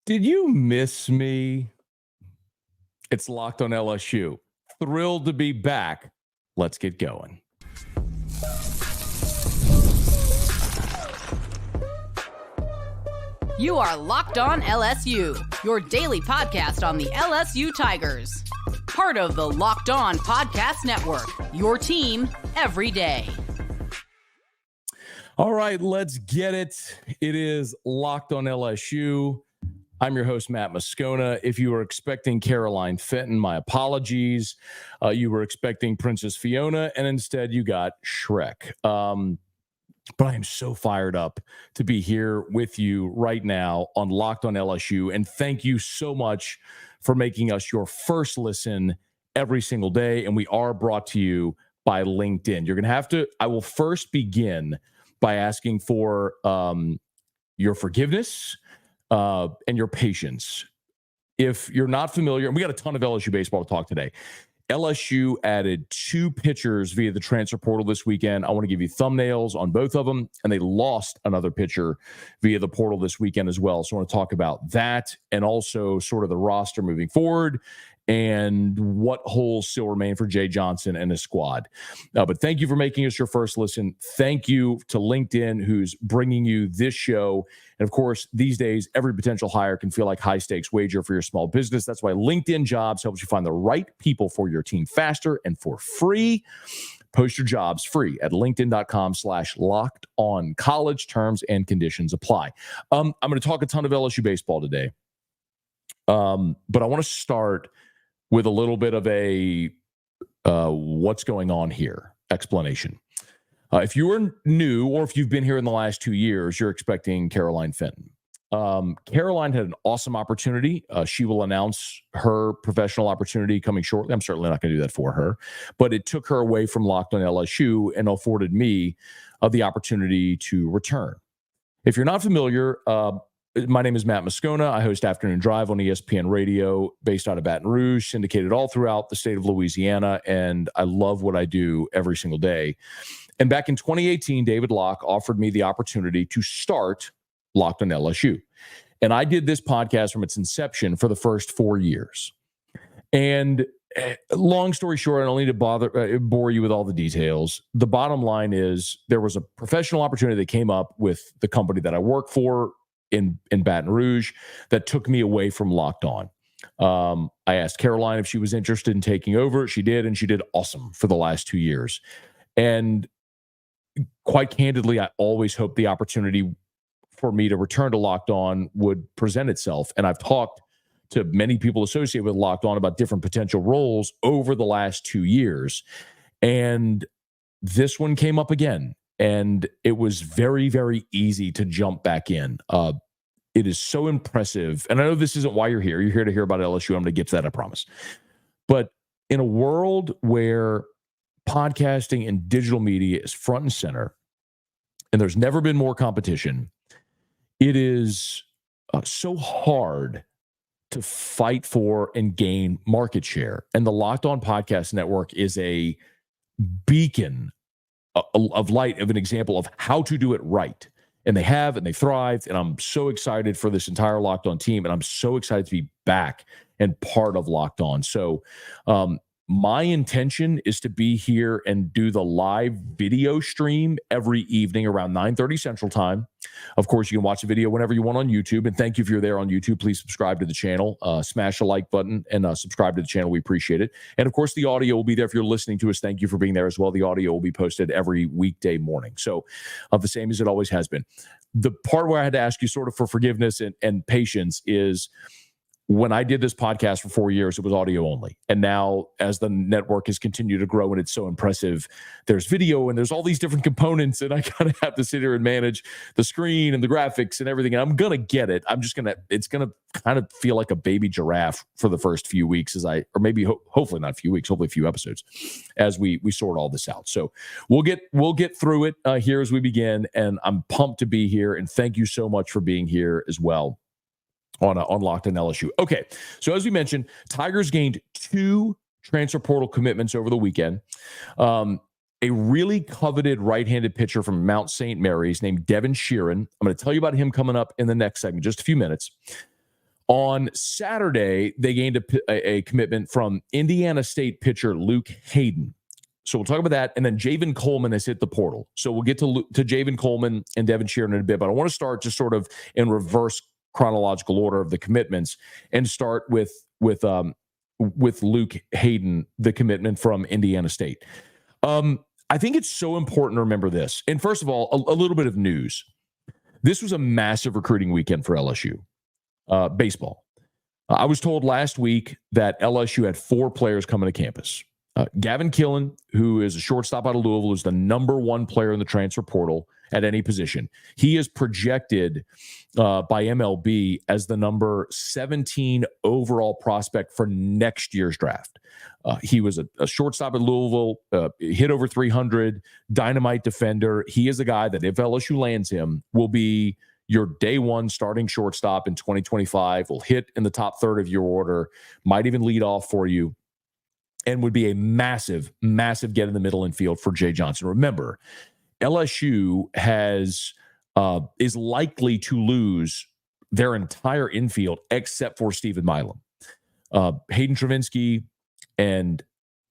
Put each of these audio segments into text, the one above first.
Did you miss me? It's Locked On LSU. Thrilled to be back. Let's get going. You are Locked On LSU, your daily podcast on the LSU Tigers. Part of the Locked On Podcast Network, your team every day. All right, let's get it. It is Locked On LSU. I'm your host, Matt Moscona. If you were expecting Caroline Fenton, my apologies. You were expecting Princess Fiona, and instead you got Shrek. But I am so fired up to be here with you right now on Locked On LSU. And thank you so much for making us your first listen every single day. And we are brought to you by LinkedIn. You're going to have to, I will first begin by asking for your forgiveness and your patience. If you're not familiar, and we got a ton of LSU baseball to talk today. LSU added 2 pitchers via the transfer portal this weekend. I want to give you thumbnails on both of them, and they lost another pitcher via the portal this weekend as well. So I want to talk about that and also sort of the roster moving forward and what holes still remain for Jay Johnson and his squad. But thank you for making us your first listen. Thank you to LinkedIn, who's bringing you this show. And of course, these days, every potential hire can feel like high-stakes wager for your small business. That's why LinkedIn Jobs helps you find the right people for your team faster and for free. Post your jobs free at linkedin.com/lockedoncollege. Terms and conditions apply. I'm going to talk a ton of LSU baseball today. But I want to start with a little bit of a what's going on here explanation. If you are new or if you've been here in the last 2 years, you're expecting Caroline Fenton. Caroline had an awesome opportunity. She will announce her professional opportunity coming shortly. I'm certainly not going to do that for her, but it took her away from Locked On LSU and afforded me the opportunity to return. If you're not familiar, my name is Matt Moscona. I host Afternoon Drive on ESPN Radio based out of Baton Rouge, syndicated all throughout the state of Louisiana, and I love what I do every single day. And back in 2018, David Locke offered me the opportunity to start Locked On LSU. And I did this podcast from its inception for the first 4 years. And long story short, I don't need to bore you with all the details. The bottom line is there was a professional opportunity that came up with the company that I work for in Baton Rouge that took me away from Locked On. I asked Caroline if she was interested in taking over. She did, and she did awesome for the last 2 years. And quite candidly, I always hoped the opportunity for me to return to Locked On would present itself. And I've talked to many people associated with Locked On about different potential roles over the last 2 years. And this one came up again. And it was very, very easy to jump back in. It is so impressive. And I know this isn't why you're here. You're here to hear about LSU. I'm going to get to that, I promise. But in a world where podcasting and digital media is front and center, and there's never been more competition, it is so hard to fight for and gain market share. And the Locked On Podcast Network is a beacon of light, of an example of how to do it right. And they have, and they thrived. And I'm so excited for this entire Locked On team. And I'm so excited to be back and part of Locked On. So my intention is to be here and do the live video stream every evening around 9:30 Central Time. Of course, you can watch the video whenever you want on YouTube. And thank you if you're there on YouTube. Please subscribe to the channel, smash the like button, and subscribe to the channel. We appreciate it. And of course, the audio will be there if you're listening to us. Thank you for being there as well. The audio will be posted every weekday morning. So the same as it always has been. The part where I had to ask you sort of for forgiveness and patience is, when I did this podcast for 4 years, it was audio only. And now as the network has continued to grow and it's so impressive, there's video and there's all these different components, and I kind of have to sit here and manage the screen and the graphics and everything. And I'm going to get it. It's going to kind of feel like a baby giraffe for the first few weeks or maybe hopefully not a few weeks, hopefully a few episodes as we sort all this out. So we'll get through it here as we begin. And I'm pumped to be here. And thank you so much for being here as well on Locked On LSU. Okay, so as we mentioned, Tigers gained 2 transfer portal commitments over the weekend. A really coveted right-handed pitcher from Mount St. Mary's named Devin Sheeran. I'm going to tell you about him coming up in the next segment, just a few minutes. On Saturday, they gained a commitment from Indiana State pitcher Luke Hayden. So we'll talk about that. And then Javen Coleman has hit the portal. So we'll get to Javen Coleman and Devin Sheeran in a bit. But I want to start just sort of in reverse chronological order of the commitments and start with Luke Hayden, the commitment from Indiana State. I think it's so important to remember this. And first of all, a little bit of news. This was a massive recruiting weekend for LSU baseball. I was told last week that LSU had 4 players coming to campus. Gavin Killen, who is a shortstop out of Louisville, is the number 1 player in the transfer portal at any position. He is projected by MLB as the number 17 overall prospect for next year's draft. He was a shortstop at Louisville, hit over 300, dynamite defender. He is a guy that if LSU lands him, will be your day 1 starting shortstop in 2025, will hit in the top third of your order, might even lead off for you, and would be a massive, massive get in the middle infield for Jay Johnson. Remember, LSU is likely to lose their entire infield except for Stephen Milam. Hayden Travinsky and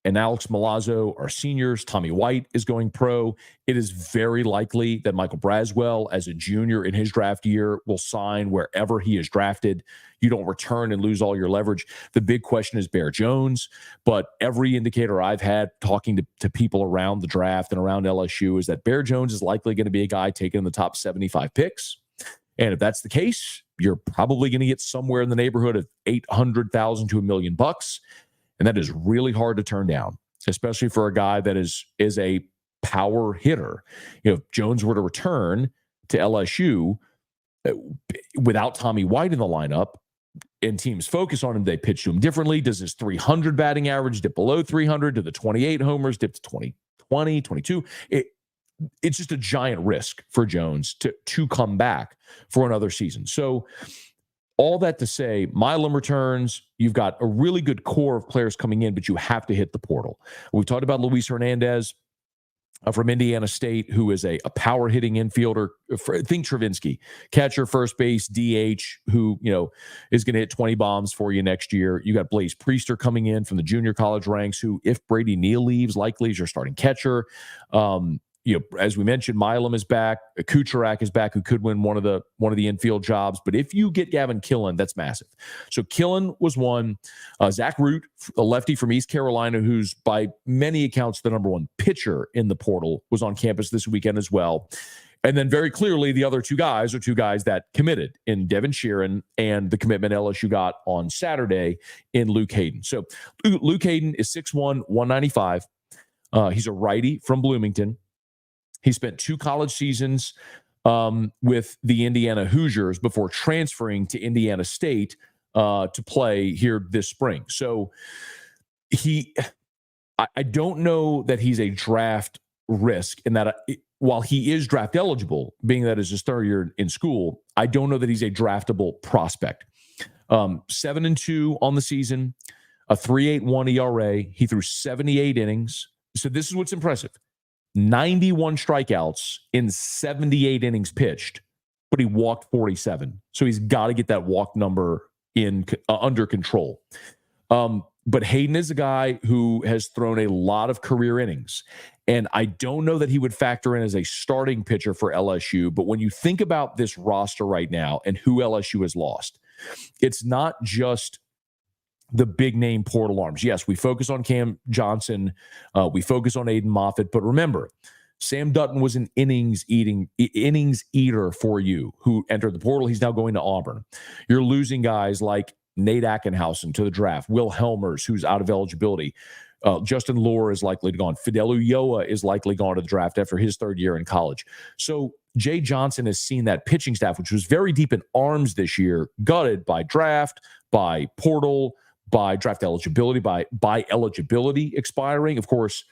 Alex Milazzo are seniors. Tommy White is going pro. It is very likely that Michael Braswell, as a junior in his draft year, will sign wherever he is drafted. You don't return and lose all your leverage. The big question is Bear Jones, but every indicator I've had talking to people around the draft and around LSU is that Bear Jones is likely going to be a guy taken in the top 75 picks. And if that's the case, you're probably going to get somewhere in the neighborhood of $800,000 to $1 million. And that is really hard to turn down, especially for a guy that is a power hitter. If Jones were to return to LSU without Tommy White in the lineup and teams focus on him, they pitch to him differently. Does his 300 batting average dip below 300? Do the 28 homers dip to 20, 22? It's just a giant risk for Jones to come back for another season. So all that to say, Milam returns. You've got a really good core of players coming in, but you have to hit the portal. We've talked about Luis Hernandez from Indiana State, who is a power hitting infielder. Think Travinsky, catcher, first base, DH, who is going to hit 20 bombs for you next year. You got Blaze Priester coming in from the junior college ranks, who, if Brady Neal leaves, likely is your starting catcher. As we mentioned, Milam is back. Kucherak is back, who could win one of the infield jobs. But if you get Gavin Killen, that's massive. So Killen was one. Zach Root, a lefty from East Carolina, who's by many accounts the number 1 pitcher in the portal, was on campus this weekend as well. And then very clearly, the other 2 guys are 2 guys that committed in Devin Sheeran and the commitment LSU got on Saturday in Luke Hayden. So Luke Hayden is 6'1", 195. He's a righty from Bloomington. He spent 2 college seasons with the Indiana Hoosiers before transferring to Indiana State to play here this spring. So I don't know that he's a draft risk in that while he is draft eligible, being that it's his 3rd year in school, I don't know that he's a draftable prospect. 7-2 on the season, a 3.81 ERA. He threw 78 innings. So this is what's impressive. 91 strikeouts in 78 innings pitched, but he walked 47. So he's got to get that walk number under control. But Hayden is a guy who has thrown a lot of career innings. And I don't know that he would factor in as a starting pitcher for LSU. But when you think about this roster right now and who LSU has lost, it's not just the big name portal arms. Yes, we focus on Cam Johnson. We focus on Aiden Moffitt. But remember, Sam Dutton was an innings eater for you who entered the portal. He's now going to Auburn. You're losing guys like Nate Ackenhausen to the draft. Will Helmers, who's out of eligibility. Justin Lohr is likely to gone. Fidel Ulloa is likely gone to the draft after his 3rd year in college. So Jay Johnson has seen that pitching staff, which was very deep in arms this year, gutted by draft, by portal, by draft eligibility, by eligibility expiring. Of course,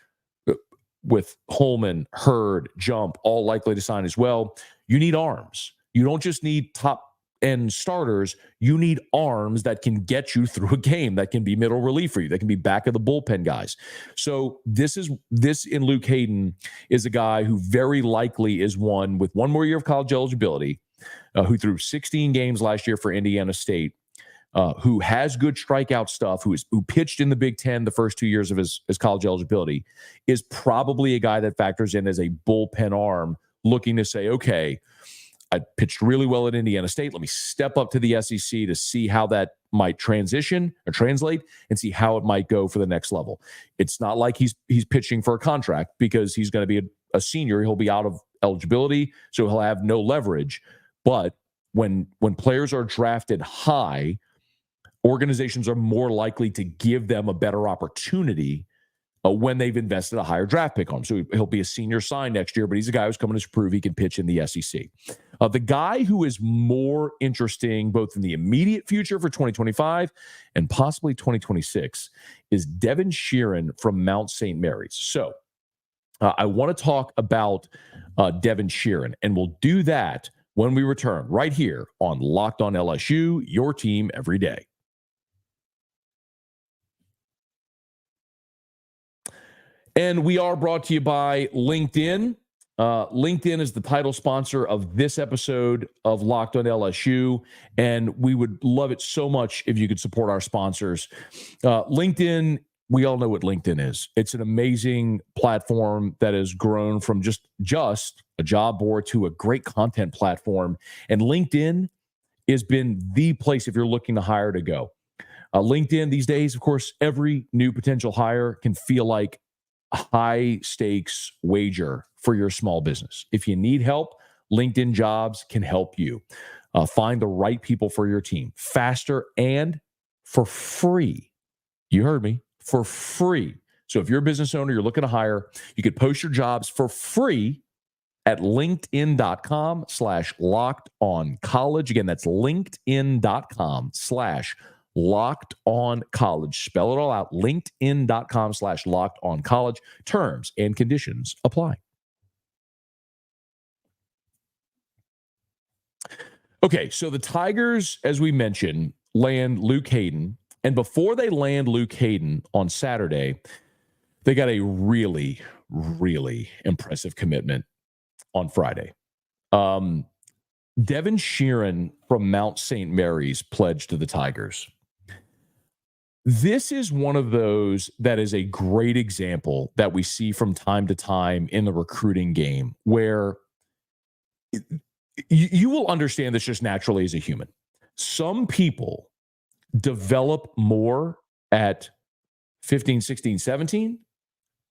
with Holman, Hurd, Jump, all likely to sign as well. You need arms. You don't just need top-end starters. You need arms that can get you through a game, that can be middle relief for you, that can be back of the bullpen guys. So this in Luke Hayden is a guy who very likely is one with 1 more year of college eligibility, who threw 16 games last year for Indiana State. who has good strikeout stuff, who pitched in the Big Ten the first 2 years of his college eligibility, is probably a guy that factors in as a bullpen arm looking to say, okay, I pitched really well at Indiana State. Let me step up to the SEC to see how that might transition or translate and see how it might go for the next level. It's not like he's pitching for a contract because he's going to be a senior. He'll be out of eligibility, so he'll have no leverage. But when players are drafted high, organizations are more likely to give them a better opportunity when they've invested a higher draft pick on him. So he'll be a senior sign next year, but he's a guy who's coming to prove he can pitch in the SEC. The guy who is more interesting both in the immediate future for 2025 and possibly 2026 is Devin Sheeran from Mount St. Mary's. So I want to talk about Devin Sheeran, and we'll do that when we return right here on Locked On LSU, your team every day. And we are brought to you by LinkedIn. LinkedIn is the title sponsor of this episode of Locked On LSU, and we would love it so much if you could support our sponsors. LinkedIn, we all know what LinkedIn is. It's an amazing platform that has grown from just a job board to a great content platform. And LinkedIn has been the place if you're looking to hire to go. LinkedIn these days, of course, every new potential hire can feel like a high stakes wager for your small business. If you need help, LinkedIn Jobs can help you find the right people for your team faster and for free. You heard me, for free. So if you're a business owner, you're looking to hire, you could post your jobs for free at linkedin.com/lockedoncollege. Again, that's linkedin.com/LockedOnCollege. Spell it all out. LinkedIn.com/LockedOnCollege. Terms and conditions apply. Okay, so the Tigers, as we mentioned, land Luke Hayden. And before they land Luke Hayden on Saturday, they got a really, really impressive commitment on Friday. Devin Sheeran from Mount St. Mary's pledged to the Tigers. This is one of those that is a great example that we see from time to time in the recruiting game where you will understand this just naturally as a human. Some people develop more at 15, 16, 17.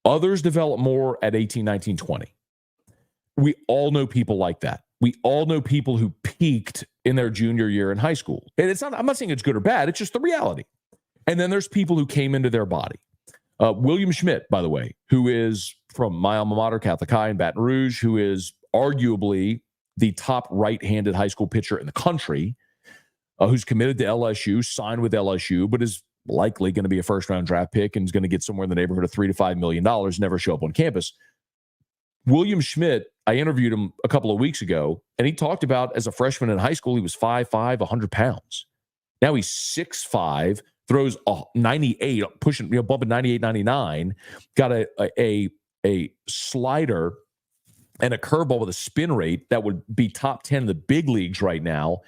Others develop more at 18, 19, 20. We all know people like that. We all know people who peaked in their junior year in high school. And I'm not saying it's good or bad. It's just the reality. And then there's people who came into their body. William Schmidt, by the way, who is from my alma mater, Catholic High in Baton Rouge, who is arguably the top right-handed high school pitcher in the country, who's committed to LSU, signed with LSU, but is likely going to be a first-round draft pick and is going to get somewhere in the neighborhood of $3 to $5 million, never show up on campus. William Schmidt, I interviewed him a couple of weeks ago, and he talked about as a freshman in high school, he was 5'5", 100 pounds. Now he's 6'5", throws 98, pushing, bumping 98, 99, got a slider and a curveball with a spin rate that would be top 10 in the big leagues right now.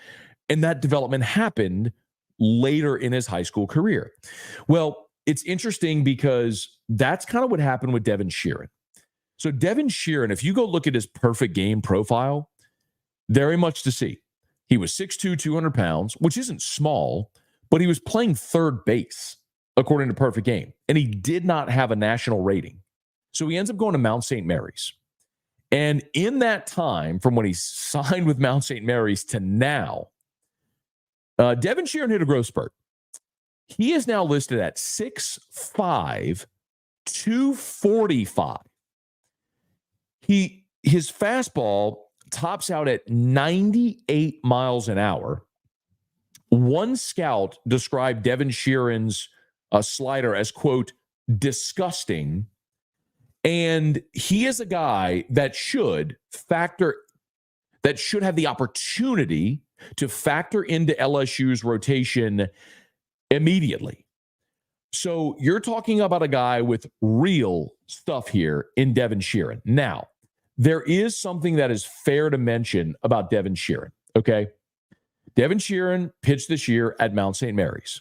And that development happened later in his high school career. Well, it's interesting because that's kind of what happened with Devin Sheeran. So Devin Sheeran, if you go look at his perfect game profile, very much to see. He was 6'2", 200 pounds, which isn't small, but he was playing third base, according to Perfect Game. And he did not have a national rating. So he ends up going to Mount St. Mary's. And in that time, from when he signed with Mount St. Mary's to now, Devin Sheeran hit a growth spurt. He is now listed at 6'5", 245. His fastball tops out at 98 miles an hour. One scout described Devin Sheeran's slider as, quote, disgusting. And he is a guy that should have the opportunity to factor into LSU's rotation immediately. So you're talking about a guy with real stuff here in Devin Sheeran. Now, there is something that is fair to mention about Devin Sheeran, okay? Devin Sheeran pitched this year at Mount St. Mary's.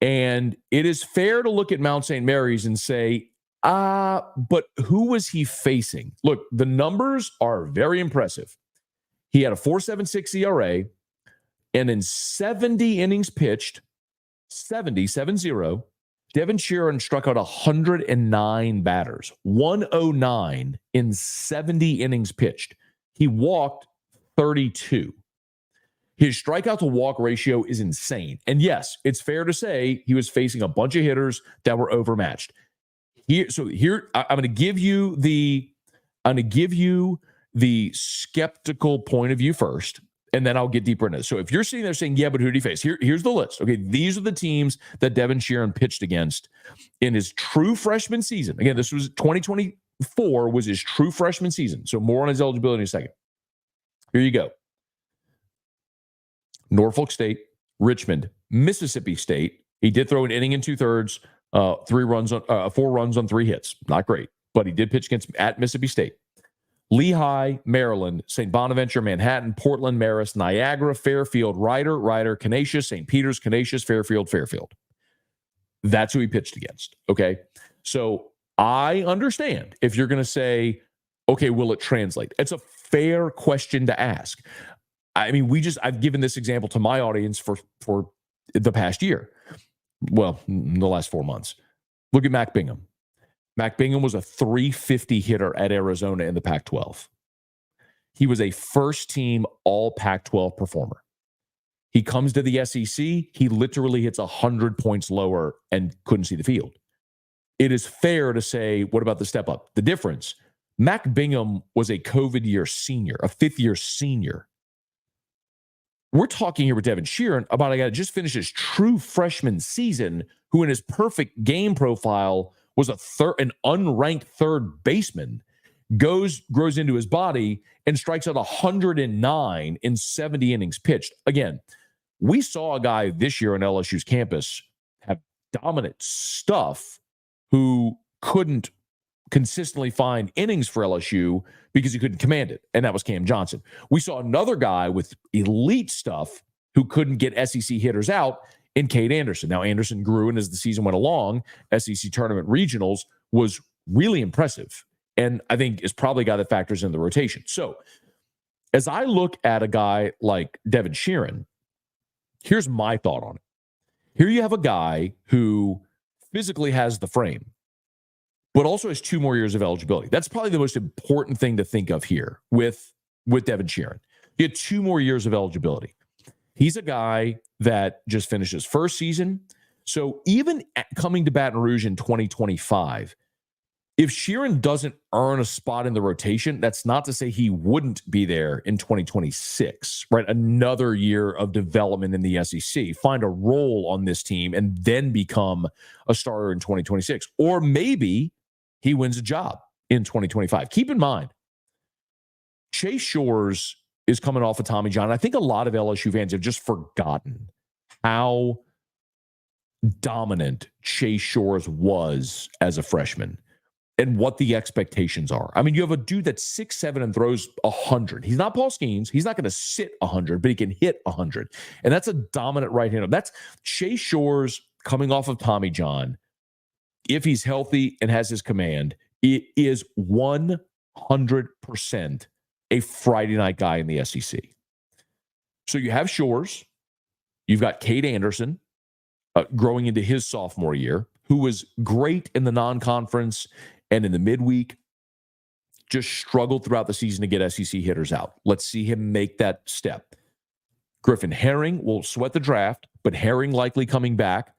And it is fair to look at Mount St. Mary's and say, but who was he facing? Look, the numbers are very impressive. He had a 4.76 ERA, and in 70 innings pitched, 70, Devin Sheeran struck out 109 batters, 109 in 70 innings pitched. He walked 32. His strikeout to walk ratio is insane. And yes, it's fair to say he was facing a bunch of hitters that were overmatched. Here, I'm going to give you the skeptical point of view first, and then I'll get deeper into it. So if you're sitting there saying, yeah, but who did he face? Here's the list. Okay, these are the teams that Devin Sheeran pitched against in his true freshman season. Again, this was 2024 was his true freshman season. So more on his eligibility in a second. Here you go. Norfolk State, Richmond, Mississippi State. He did throw an inning and 2/3, 4 runs on 3 hits. Not great, but he did pitch at Mississippi State. Lehigh, Maryland, St. Bonaventure, Manhattan, Portland, Marist, Niagara, Fairfield, Ryder, Canisius, St. Peter's, Canisius, Fairfield. That's who he pitched against. Okay. So I understand if you're going to say, okay, will it translate? It's a fair question to ask. I mean, I've given this example to my audience for the past year. Well, in the last 4 months. Look at Mac Bingham. Mac Bingham was a 350 hitter at Arizona in the Pac-12. He was a first-team all Pac-12 performer. He comes to the SEC, he literally hits 100 points lower and couldn't see the field. It is fair to say, what about the step up? The difference, Mac Bingham was a COVID year senior, a 5th-year senior. We're talking here with Devin Sheeran about a guy that just finished his true freshman season, who in his perfect game profile was an unranked third baseman, grows into his body and strikes out 109 in 70 innings pitched. Again, we saw a guy this year on LSU's campus have dominant stuff who couldn't consistently find innings for LSU because he couldn't command it, and that was Cam Johnson. We saw another guy with elite stuff who couldn't get SEC hitters out in Cade Anderson. Now, Anderson grew, and as the season went along, SEC tournament regionals was really impressive, and I think is probably a guy that factors in the rotation. So as I look at a guy like Devin Sheeran, here's my thought on it. Here you have a guy who physically has the frame, but also has 2 more years of eligibility. That's probably the most important thing to think of here with Devin Sheeran. He had 2 more years of eligibility. He's a guy that just finished his first season. So even coming to Baton Rouge in 2025, if Sheeran doesn't earn a spot in the rotation, that's not to say he wouldn't be there in 2026, right? Another year of development in the SEC, find a role on this team, and then become a starter in 2026. Or maybe he wins a job in 2025. Keep in mind, Chase Shores is coming off of Tommy John. I think a lot of LSU fans have just forgotten how dominant Chase Shores was as a freshman and what the expectations are. I mean, you have a dude that's 6'7" and throws 100. He's not Paul Skeens. He's not going to sit 100, but he can hit 100. And that's a dominant right-hander. That's Chase Shores coming off of Tommy John. If he's healthy and has his command, it is 100% a Friday night guy in the SEC. So you have Shores. You've got Cade Anderson growing into his sophomore year, who was great in the non-conference and in the midweek, just struggled throughout the season to get SEC hitters out. Let's see him make that step. Griffin Herring will sweat the draft, but Herring likely coming back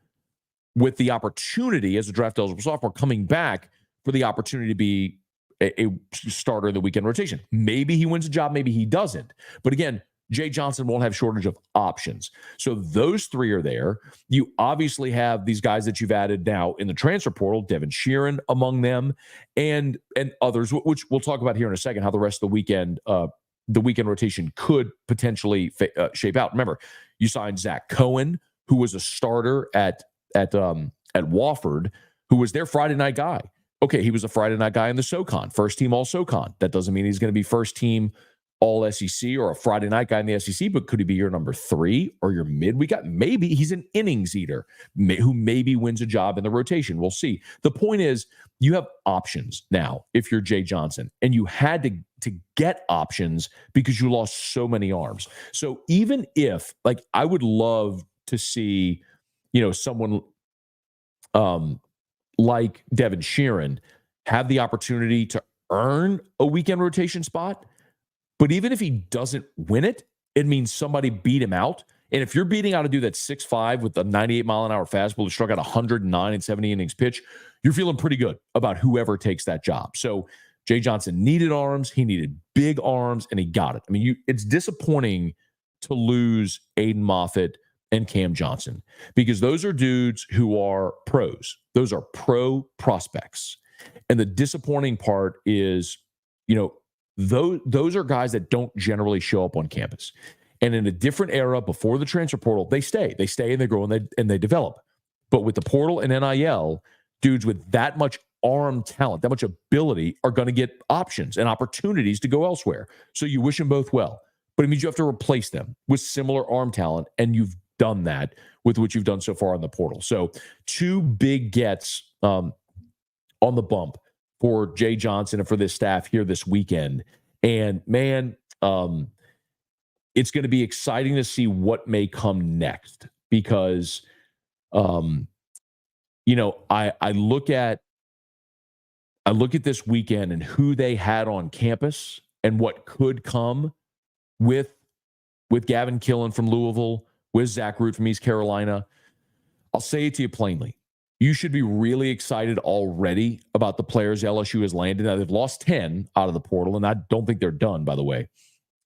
with the opportunity as a draft eligible sophomore, coming back for the opportunity to be a starter in the weekend rotation. Maybe he wins a job, maybe he doesn't. But again, Jay Johnson won't have shortage of options. So those 3 are there. You obviously have these guys that you've added now in the transfer portal, Devin Sheeran among them, and others, which we'll talk about here in a second, how the rest of the weekend rotation could potentially shape out. Remember, you signed Zach Cohen, who was a starter at Wofford, who was their Friday night guy. Okay, he was a Friday night guy in the SoCon, first team all SoCon. That doesn't mean he's going to be first team all SEC or a Friday night guy in the SEC, but could he be your number 3 or your midweek guy? Maybe he's an innings eater who maybe wins a job in the rotation. We'll see. The point is, you have options now if you're Jay Johnson, and you had to get options because you lost so many arms. So even if, like, I would love to see, someone like Devin Sheeran have the opportunity to earn a weekend rotation spot. But even if he doesn't win it, it means somebody beat him out. And if you're beating out a dude that's 6'5" with a 98-mile-an-hour fastball who struck out 109 in 70 innings pitch, you're feeling pretty good about whoever takes that job. So Jay Johnson needed arms. He needed big arms, and he got it. I mean, it's disappointing to lose Aiden Moffett and Cam Johnson because those are dudes who are pros. Those are pro prospects. And the disappointing part is, those are guys that don't generally show up on campus. And in a different era before the transfer portal, they stay and they grow and they develop. But with the portal and NIL, dudes with that much arm talent, that much ability are going to get options and opportunities to go elsewhere. So you wish them both well, but it means you have to replace them with similar arm talent. And you've done that with what you've done so far in the portal. So 2 big gets on the bump for Jay Johnson and for this staff here this weekend. And man, it's going to be exciting to see what may come next because, I look at this weekend and who they had on campus and what could come with Gavin Killen from Louisville, with Zach Root from East Carolina. I'll say it to you plainly. You should be really excited already about the players LSU has landed. Now, they've lost 10 out of the portal, and I don't think they're done, by the way.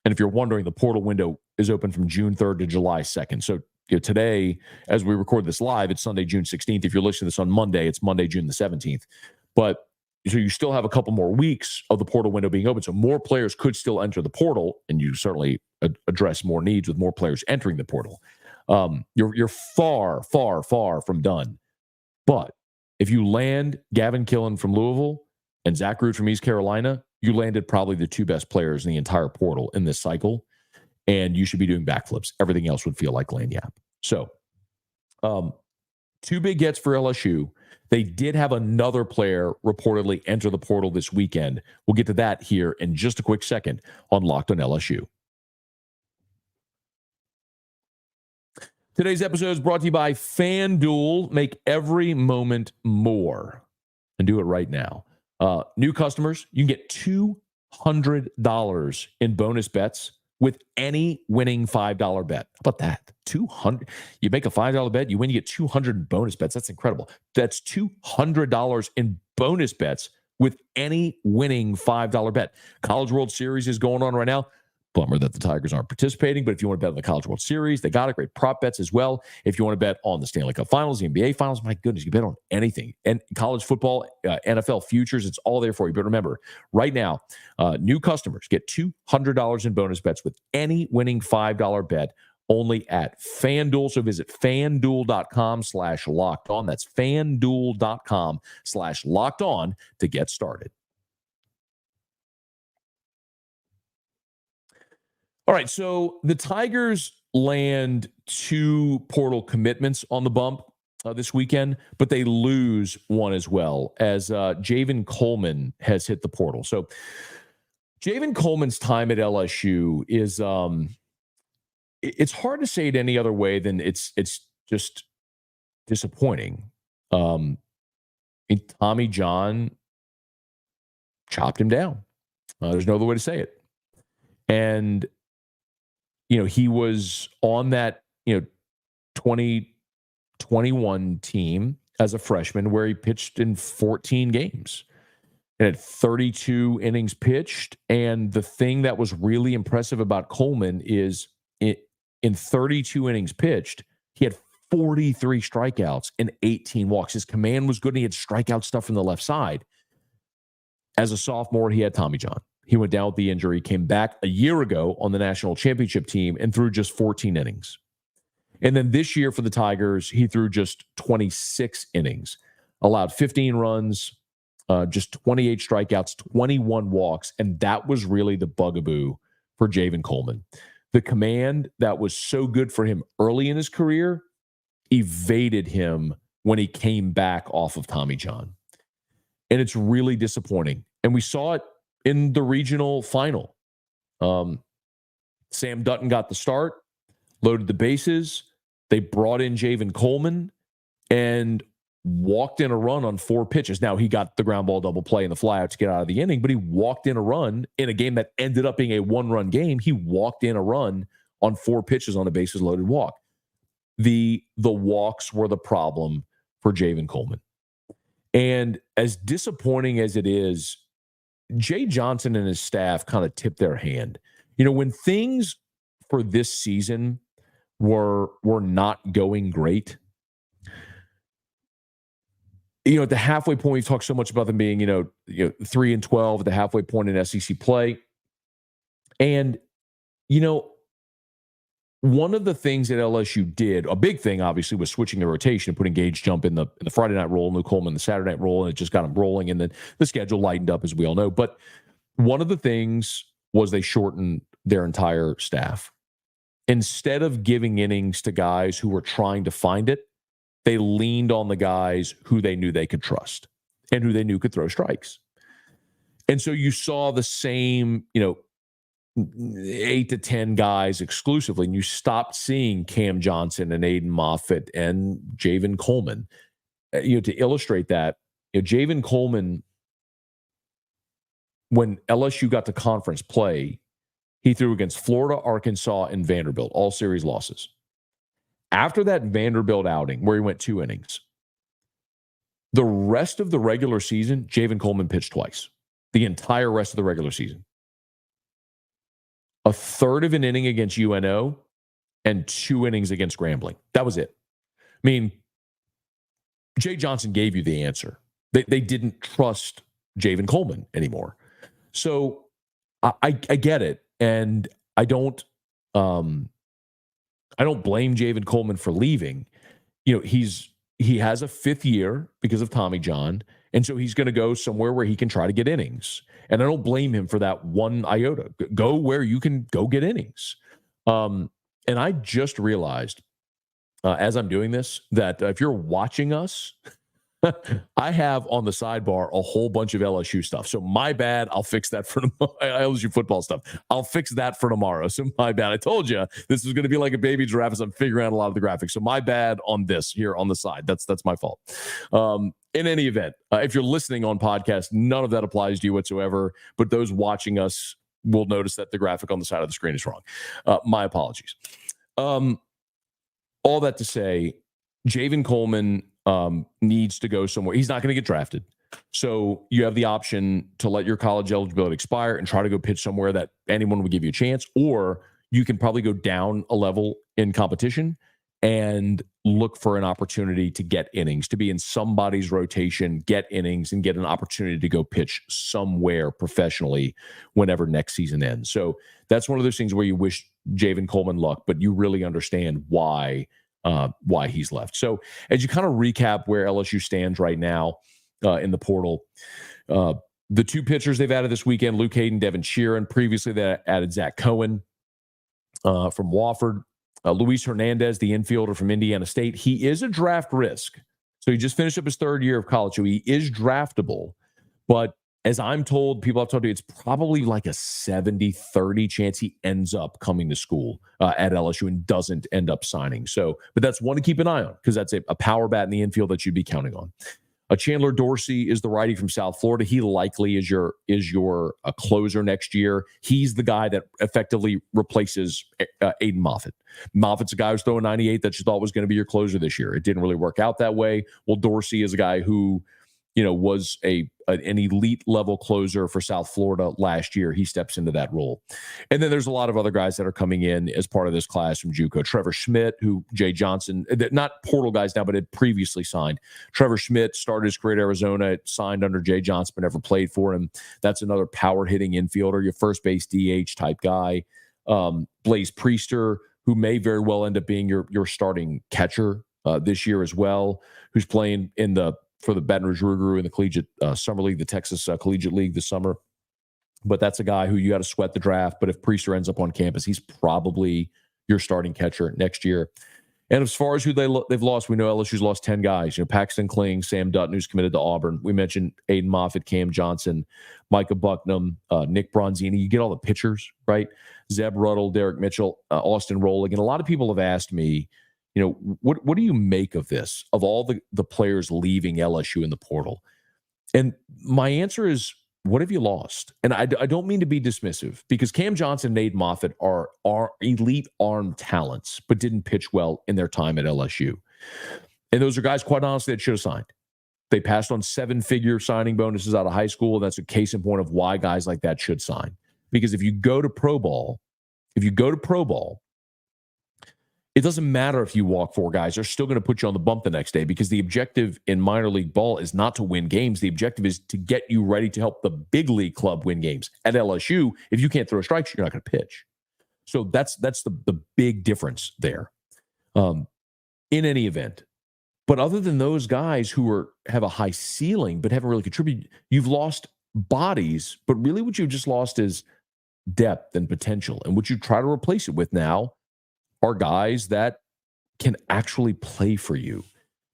And if you're wondering, the portal window is open from June 3rd to July 2nd. So today, as we record this live, it's Sunday, June 16th. If you're listening to this on Monday, it's Monday, June the 17th. But so you still have a couple more weeks of the portal window being open. So more players could still enter the portal, and you certainly address more needs with more players entering the portal. You're far, far, far from done. But if you land Gavin Killen from Louisville and Zach Root from East Carolina, you landed probably the 2 best players in the entire portal in this cycle, and you should be doing backflips. Everything else would feel like lanyap. So 2 big gets for LSU. They did have another player reportedly enter the portal this weekend. We'll get to that here in just a quick second on Locked On LSU. Today's episode is brought to you by FanDuel. Make every moment more and do it right now. New customers, you can get $200 in bonus bets with any winning $5 bet. How about that? $200. You make a $5 bet, you win, you get 200 in bonus bets. That's incredible. That's $200 in bonus bets with any winning $5 bet. College World Series is going on right now. Bummer that the Tigers aren't participating, but if you want to bet on the College World Series, they got it. Great prop bets as well. If you want to bet on the Stanley Cup Finals, the NBA Finals, my goodness, you bet on anything. And college football, NFL futures, it's all there for you. But remember, right now, new customers get $200 in bonus bets with any winning $5 bet only at FanDuel. So visit FanDuel.com/lockedon. That's FanDuel.com/lockedon to get started. All right, so the Tigers land 2 portal commitments on the bump this weekend, but they lose one as well as Javen Coleman has hit the portal. So Javen Coleman's time at LSU is it's hard to say it any other way than it's just disappointing. Tommy John chopped him down. There's no other way to say it. And he was on that, 2021 team as a freshman where he pitched in 14 games and had 32 innings pitched. And the thing that was really impressive about Coleman is in 32 innings pitched, he had 43 strikeouts and 18 walks. His command was good, and he had strikeout stuff from the left side. As a sophomore, he had Tommy John. He went down with the injury, came back a year ago on the national championship team and threw just 14 innings. And then this year for the Tigers, he threw just 26 innings, allowed 15 runs, just 28 strikeouts, 21 walks. And that was really the bugaboo for Javen Coleman. The command that was so good for him early in his career evaded him when he came back off of Tommy John. And it's really disappointing. And we saw it in the regional final. Sam Dutton got the start, loaded the bases. They brought in Javen Coleman and walked in a run on 4 pitches. Now, he got the ground ball double play and the flyout to get out of the inning, but he walked in a run in a game that ended up being a 1-run game. He walked in a run on 4 pitches on a bases loaded walk. The walks were the problem for Javen Coleman. And as disappointing as it is, Jay Johnson and his staff kind of tipped their hand. You know, when things for this season were not going great, you know, at the halfway point, we've talked so much about them being, 3-12 at the halfway point in SEC play. And, one of the things that LSU did, a big thing, obviously, was switching the rotation and putting Gage Jump in the Friday night role, Luke Coleman the Saturday night role, and it just got them rolling. And then the schedule lightened up, as we all know. But one of the things was they shortened their entire staff. Instead of giving innings to guys who were trying to find it, they leaned on the guys who they knew they could trust and who they knew could throw strikes. And so you saw the same, 8 to 10 guys exclusively, and you stopped seeing Cam Johnson and Aiden Moffitt and Javen Coleman. To illustrate that, Javen Coleman, when LSU got to conference play, he threw against Florida, Arkansas, and Vanderbilt, all series losses. After that Vanderbilt outing, where he went 2 innings, the rest of the regular season, Javen Coleman pitched twice. The entire rest of the regular season. A third of an inning against UNO and 2 innings against Grambling. That was it. I mean, Jay Johnson gave you the answer. They didn't trust Javen Coleman anymore. So I get it. And I don't blame Javen Coleman for leaving. He has a 5th year because of Tommy John, and so he's going to go somewhere where he can try to get innings. And I don't blame him for that one iota. Go where you can go get innings. And I just realized as I'm doing this that if you're watching us, I have on the sidebar a whole bunch of LSU stuff. So my bad. I'll fix that for tomorrow. LSU football stuff. I'll fix that for tomorrow. So my bad. I told you this was going to be like a baby giraffe as I'm figuring out a lot of the graphics. So my bad on this here on the side. That's my fault. In any event, if you're listening on podcast, none of that applies to you whatsoever. But those watching us will notice that the graphic on the side of the screen is wrong. My apologies. All that to say, Javen Coleman needs to go somewhere. He's not going to get drafted. So you have the option to let your college eligibility expire and try to go pitch somewhere that anyone would give you a chance, or you can probably go down a level in competition and look for an opportunity to get innings, to be in somebody's rotation, get innings, and get an opportunity to go pitch somewhere professionally whenever next season ends. So that's one of those things where you wish Javen Coleman luck, but you really understand why he's left. So as you kind of recap where LSU stands right now in the portal, the 2 pitchers they've added this weekend, Luke Hayden, Devin Sheeran. Previously, they added Zach Cohen from Wofford. Luis Hernandez, the infielder from Indiana State. He is a draft risk. So he just finished up his 3rd year of college. So he is draftable. But as I'm told, people have told me it's probably like a 70-30 chance he ends up coming to school at LSU and doesn't end up signing. So, but that's one to keep an eye on because that's a power bat in the infield that you'd be counting on. Chandler Dorsey is the righty from South Florida. He likely is your closer next year. He's the guy that effectively replaces Aiden Moffitt. Moffitt's a guy who's throwing 98 that you thought was going to be your closer this year. It didn't really work out that way. Well, Dorsey is a guy who, was an elite level closer for South Florida last year. He steps into that role. And then there's a lot of other guys that are coming in as part of this class from JUCO. Trevor Schmidt, who Jay Johnson, not portal guys now, but had previously signed. Trevor Schmidt started his career at Arizona, signed under Jay Johnson, but never played for him. That's another power hitting infielder, your first base DH type guy. Blaze Priester, who may very well end up being your starting catcher this year as well, who's playing for the Baton Rouge Rougarou in the collegiate summer league, the Texas Collegiate League this summer. but that's a guy who you got to sweat the draft. But if Priester ends up on campus, he's probably your starting catcher next year. And as far as who they've lost, we know LSU's lost 10 guys. Paxton Kling, Sam Dutton, who's committed to Auburn. We mentioned Aiden Moffitt, Cam Johnson, Micah Bucknam, Nick Bronzini. You get all the pitchers, right? Zeb Ruddle, Derek Mitchell, Austin Rolling. And a lot of people have asked me, what do you make of this, of all the players leaving LSU in the portal? And my answer is, what have you lost? And I don't mean to be dismissive, because Cam Johnson and Aiden Moffitt are elite arm talents, but didn't pitch well in their time at LSU. And those are guys, quite honestly, that should have signed. They passed on 7-figure signing bonuses out of high school. And that's a case in point of why guys like that should sign. Because if you go to pro ball, it doesn't matter if you walk 4 guys. They're still going to put you on the bump the next day, because the objective in minor league ball is not to win games. The objective is to get you ready to help the big league club win games. At LSU, if you can't throw strikes, you're not going to pitch. So that's the big difference there. In any event. But other than those guys who have a high ceiling but haven't really contributed, you've lost bodies. But really what you've just lost is depth and potential. And what you try to replace it with now are guys that can actually play for you.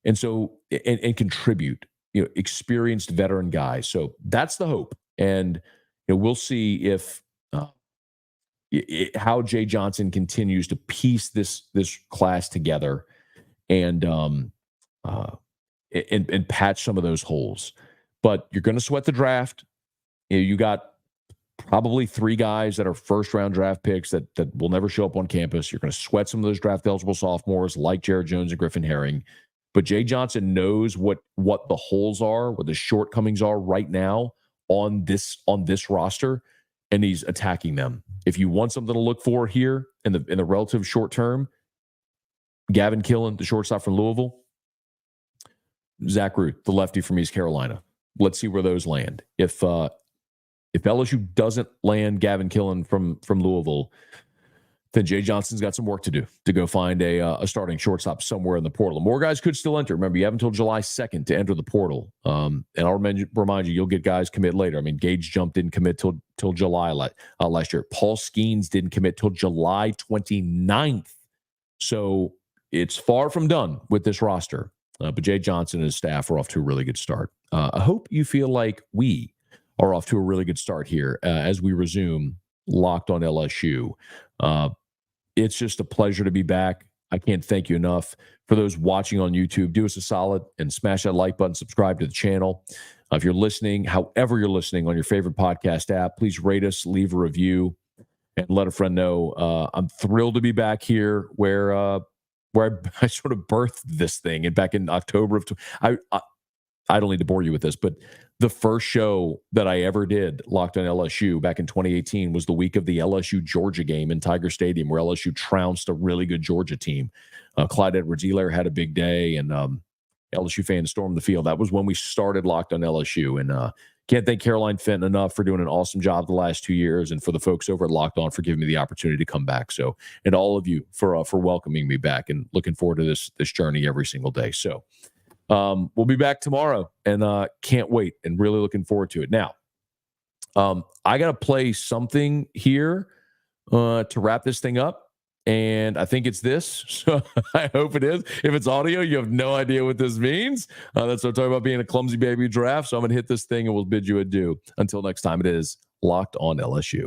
And so, and contribute, experienced veteran guys. So that's the hope. And we'll see if how Jay Johnson continues to piece this class together and patch some of those holes. But you're going to sweat the draft. You got probably 3 guys that are first-round draft picks that will never show up on campus. You're going to sweat some of those draft-eligible sophomores like Jared Jones and Griffin Herring. But Jay Johnson knows what the holes are, what the shortcomings are right now on this roster, and he's attacking them. If you want something to look for here in the relative short term, Gavin Killen, the shortstop from Louisville, Zach Ruth, the lefty from East Carolina. Let's see where those land. If LSU doesn't land Gavin Killen from Louisville, then Jay Johnson's got some work to do to go find a starting shortstop somewhere in the portal. More guys could still enter. Remember, you have until July 2nd to enter the portal. And I'll remind you, you'll get guys commit later. I mean, Gage Jump didn't commit till July last year. Paul Skeens didn't commit till July 29th. So it's far from done with this roster. But Jay Johnson and his staff are off to a really good start. I hope you feel like we are off to a really good start here as we resume Locked On LSU. It's just a pleasure to be back. I can't thank you enough. For those watching on YouTube, do us a solid and smash that like button, subscribe to the channel. If you're listening, however you're listening on your favorite podcast app, please rate us, leave a review, and let a friend know. I'm thrilled to be back here where I sort of birthed this thing. And back in October I don't need to bore you with this, but the first show that I ever did, Locked On LSU, back in 2018, was the week of the LSU-Georgia game in Tiger Stadium, where LSU trounced a really good Georgia team. Clyde Edwards-Helaire had a big day, and LSU fans stormed the field. That was when we started Locked On LSU. And can't thank Caroline Fenton enough for doing an awesome job the last 2 years, and for the folks over at Locked On for giving me the opportunity to come back. So, and all of you for welcoming me back, and looking forward to this journey every single day. So, we'll be back tomorrow, and can't wait, and really looking forward to it. Now, I got to play something here to wrap this thing up, and I think it's this. So I hope it is. If it's audio, you have no idea what this means. That's what I'm talking about, being a clumsy baby draft. So I'm going to hit this thing, and we'll bid you adieu. Until next time, it is Locked On LSU.